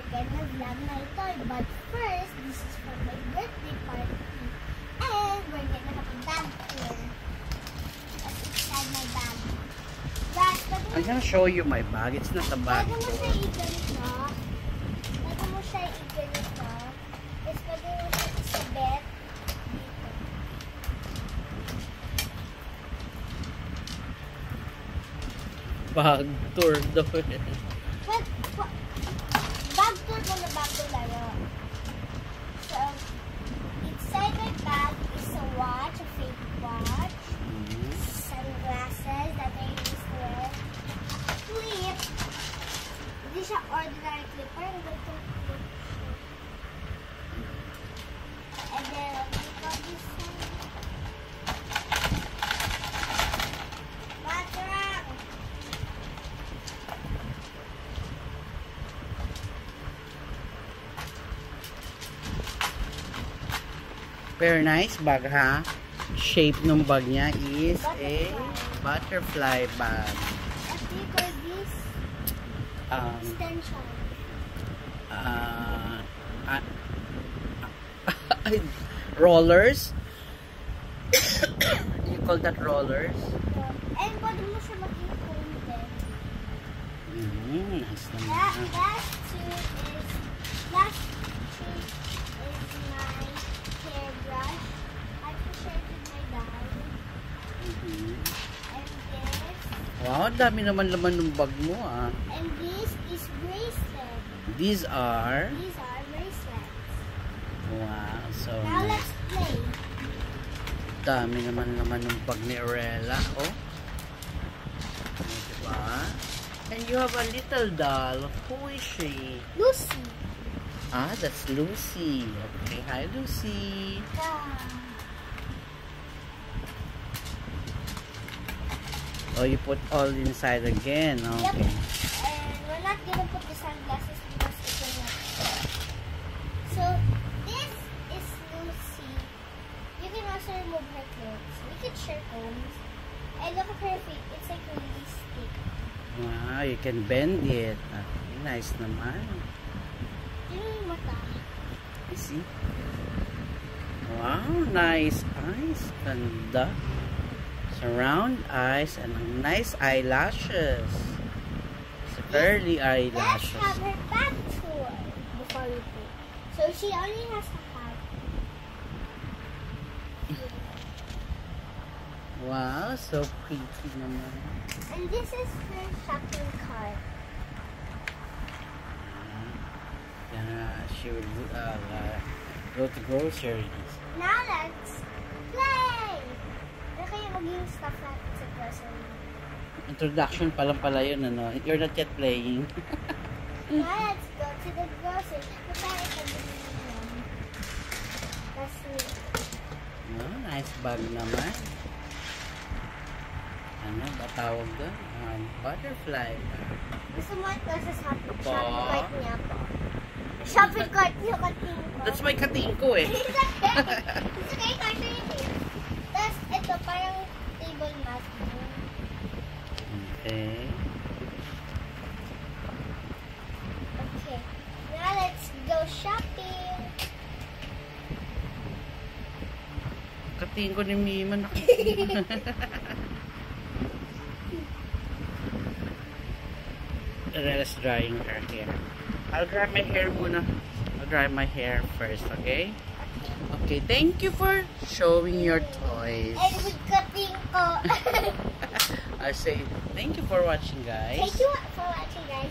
we're gonna vlog my toy. But first, this is for my birthday party. And we're gonna have a bag here. That's inside my bag. I'm gonna show you my bag. It's not a bag. Pwede mo siya i-ganito. Pwede mo siya i-ganito. Tapos pwede mo siya isabit. Bag tour daw. Bag tour mo na bag tour tayo. So, inside my bag is a watch, a fake watch, sunglasses that I used to wear, a clip. Hindi siya ordinary clip, parang ganito clip. And then, we got this one. Batarang! Very nice bag, ha? Shape ng bag niya is a butterfly bag. What do you call this? Extension. Rollers? You call that rollers? And pwede mo siya mag-i-comb din. Nice naman. Last two is my hairbrush. I can share it with my dad. And this. Wow, dami naman laman ng bag mo, ah. And this is bracelet. These are? These are bracelets. Wow, so Now let's play. dami naman ng bag ni Orella, oh. Diba? And you have a little doll. Who is she? Lucy. Ah, that's Lucy. Okay, hi Lucy. Oh, you put all inside again. Okay. Yep. And we're not gonna put the sunglasses because it will not. So this is Lucy. You can also remove her clothes. We can share combs. And look at her feet. It's like really stick. Wow, you can bend it. Okay, nice naman. Yun yung mata. You see? Wow, nice eyes. Ganda. Surround eyes and nice eyelashes. It's curly Let's eyelashes. have her back tour before we play. So she only has to have. Wow, so pretty naman. And this is her shopping cart. Yeah, she will go to groceries. Now let's play! Ano kaya maging stuff natin sa grocery? Introduction pa lang pala yun, ano? You're not yet playing. Now let's go to the grocery. Magkaya ka din yun. Kasi, Oh, nice bag naman. Ano ba tawag doon? Butterfly bag. gusto mo ito sa shopping Po. cart niya po. Shopping cart niyo, kating ko. That's my kating ko eh. It's okay, kasi yun eh. Tapos ito, parang table mat. Okay. Okay. Now let's go shopping. Kating ko ni Mima na. Rella's drying her hair. I'll dry my hair muna. I'll dry my hair first, okay? Okay, thank you for showing your toys. And with kating ko. I say thank you for watching, guys. Thank you for watching, guys.